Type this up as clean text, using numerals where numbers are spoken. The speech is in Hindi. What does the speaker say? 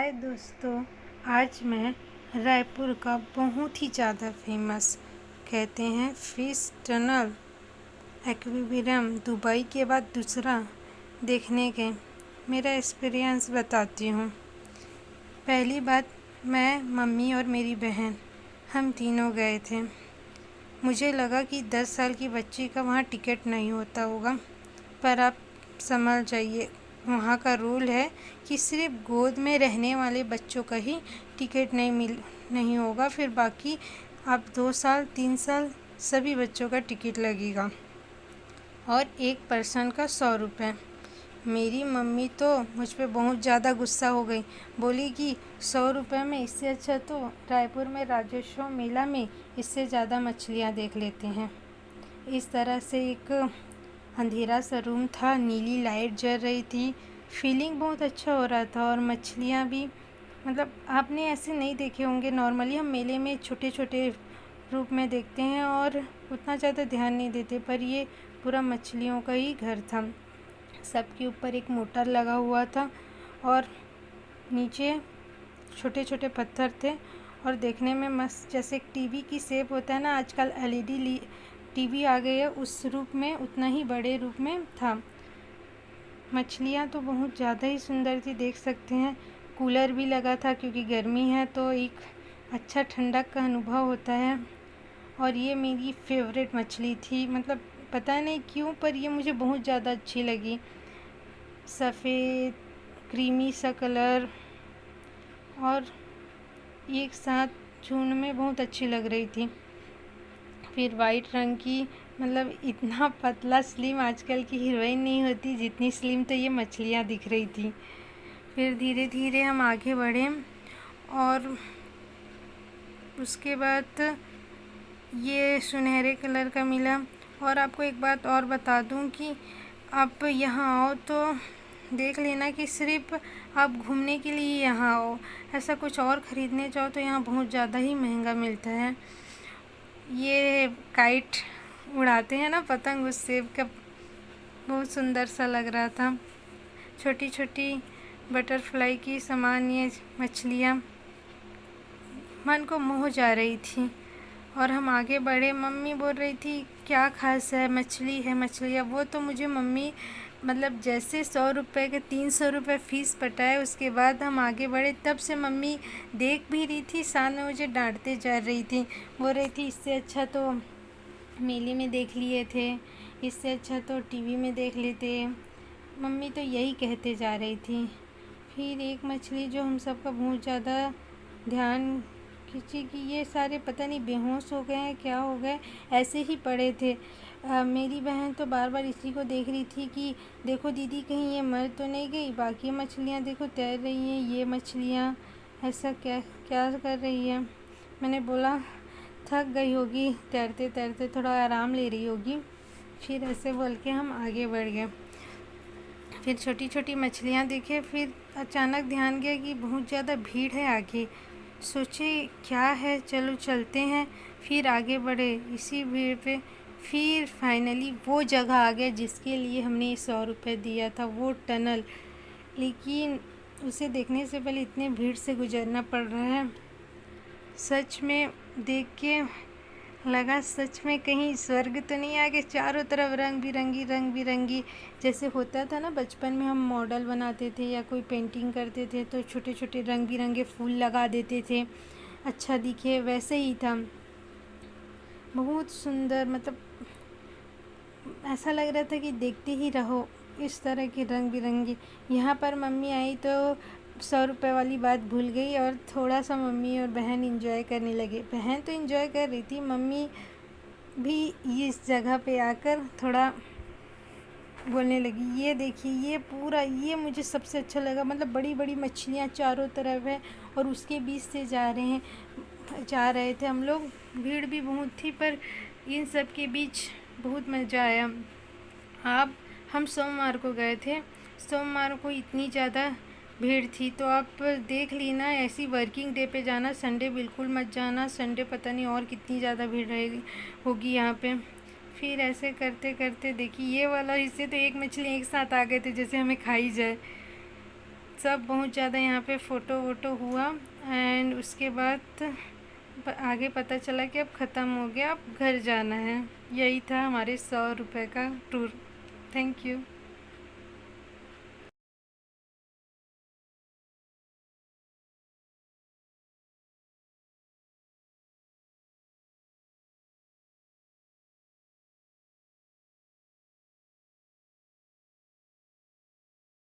हाय दोस्तों। आज मैं रायपुर का बहुत ही ज़्यादा फेमस कहते हैं फिश टनल एक्वेरियम दुबई के बाद दूसरा देखने के मेरा एक्सपीरियंस बताती हूँ। पहली बात, मैं मम्मी और मेरी बहन हम तीनों गए थे। मुझे लगा कि 10 साल की बच्ची का वहाँ टिकट नहीं होता होगा, पर आप समझ जाइए, वहाँ का रूल है कि सिर्फ गोद में रहने वाले बच्चों का ही टिकट नहीं होगा। फिर बाकी आप 2 साल 3 साल सभी बच्चों का टिकट लगेगा और एक पर्सन का 100 रुपये। मेरी मम्मी तो मुझ पे बहुत ज़्यादा गुस्सा हो गई, बोली कि 100 रुपये में इससे अच्छा तो रायपुर में राजेश्वर मेला में इससे ज़्यादा मछलियाँ देख लेते हैं। इस तरह से एक अंधेरा सा रूम था, नीली लाइट जल रही थी, फीलिंग बहुत अच्छा हो रहा था और मछलियाँ भी मतलब आपने ऐसे नहीं देखे होंगे। नॉर्मली हम मेले में छोटे छोटे रूप में देखते हैं और उतना ज़्यादा ध्यान नहीं देते, पर ये पूरा मछलियों का ही घर था। सबके ऊपर एक मोटर लगा हुआ था और नीचे छोटे छोटे पत्थर थे और देखने में मस्त, जैसे एक टीवी की शेप होता है ना, आजकल एलईडी टीवी आ गई है, उस रूप में उतना ही बड़े रूप में था। मछलियाँ तो बहुत ज़्यादा ही सुंदर थी, देख सकते हैं। कूलर भी लगा था क्योंकि गर्मी है तो एक अच्छा ठंडक का अनुभव होता है। और ये मेरी फेवरेट मछली थी, मतलब पता नहीं क्यों, पर ये मुझे बहुत ज़्यादा अच्छी लगी। सफ़ेद क्रीमी सा कलर और एक साथ झुंड में बहुत अच्छी लग रही थी। फिर वाइट रंग की, मतलब इतना पतला स्लिम आजकल की हीरोइन नहीं होती जितनी स्लिम तो ये मछलियाँ दिख रही थी। फिर धीरे धीरे हम आगे बढ़े और उसके बाद ये सुनहरे कलर का मिला। और आपको एक बात और बता दूं कि आप यहाँ आओ तो देख लेना कि सिर्फ आप घूमने के लिए यहाँ आओ, ऐसा कुछ और ख़रीदने जाओ तो यहाँ बहुत ज़्यादा ही महंगा मिलता है। ये काइट उड़ाते हैं ना, पतंग, उस सेब का बहुत सुंदर सा लग रहा था। छोटी छोटी बटरफ्लाई की समान ये मछलियाँ मन को मोह जा रही थी। और हम आगे बढ़े, मम्मी बोल रही थी क्या खास है, मछली है मछलियाँ। वो तो मुझे मम्मी मतलब जैसे 100 रुपये के 300 रुपये फ़ीस पटाए, उसके बाद हम आगे बढ़े, तब से मम्मी देख भी रही थी, साथ में मुझे डांटते जा रही थी। बोल रही थी इससे अच्छा तो मेले में देख लिए थे, इससे अच्छा तो टीवी में देख लेते। मम्मी तो यही कहते जा रही थी। फिर एक मछली जो हम सबका बहुत ज़्यादा ध्यान खींची कि ये सारे पता नहीं बेहोश हो गए हैं, क्या हो गए, ऐसे ही पड़े थे। मेरी बहन तो बार बार इसी को देख रही थी कि देखो दीदी कहीं ये मर तो नहीं गई, बाकी मछलियाँ देखो तैर रही हैं, ये मछलियाँ ऐसा क्या क्या कर रही है। मैंने बोला थक गई होगी तैरते तैरते, थोड़ा आराम ले रही होगी। फिर ऐसे बोल के हम आगे बढ़ गए। फिर छोटी छोटी मछलियाँ देखे, फिर अचानक ध्यान गया कि बहुत ज़्यादा भीड़ है आगे। सोचे क्या है, चलो चलते हैं। फिर आगे बढ़े इसी भीड़ पे, फिर फाइनली वो जगह आ गया जिसके लिए हमने 100 रुपये दिया था, वो टनल। लेकिन उसे देखने से पहले इतने भीड़ से गुजरना पड़ रहा है। सच में देख के लगा सच में कहीं स्वर्ग तो नहीं आ गए। चारों तरफ रंग बिरंगी जैसे होता था ना, बचपन में हम मॉडल बनाते थे या कोई पेंटिंग करते थे तो छोटे छोटे रंग बिरंगे फूल लगा देते थे, अच्छा दिखे, वैसे ही था। बहुत सुंदर, मतलब ऐसा लग रहा था कि देखते ही रहो, इस तरह के रंग बिरंगे। यहाँ पर मम्मी आई तो 100 रुपये वाली बात भूल गई और थोड़ा सा मम्मी और बहन इंजॉय करने लगे। बहन तो इंजॉय कर रही थी, मम्मी भी इस जगह पे आकर थोड़ा बोलने लगी, ये देखिए ये पूरा, ये मुझे सबसे अच्छा लगा, मतलब बड़ी बड़ी मछलियाँ चारों तरफ है और उसके बीच से जा रहे थे हम लोग। भीड़ भी बहुत थी पर इन सब के बीच बहुत मज़ा आया। हम सोमवार को गए थे, सोमवार को इतनी ज़्यादा भीड़ थी तो आप देख लेना, ऐसी वर्किंग डे पे जाना, संडे बिल्कुल मत जाना। संडे पता नहीं और कितनी ज़्यादा भीड़ रहेगी होगी यहाँ पे। फिर ऐसे करते करते देखिए ये वाला हिस्से तो एक मछली एक साथ आ गए थे जैसे हमें खाई जाए। सब बहुत ज़्यादा यहाँ पे फ़ोटो वोटो हुआ एंड उसके बाद आगे पता चला कि अब ख़त्म हो गया, अब घर जाना है। यही था हमारे 100 रुपये का टूर। Thank you.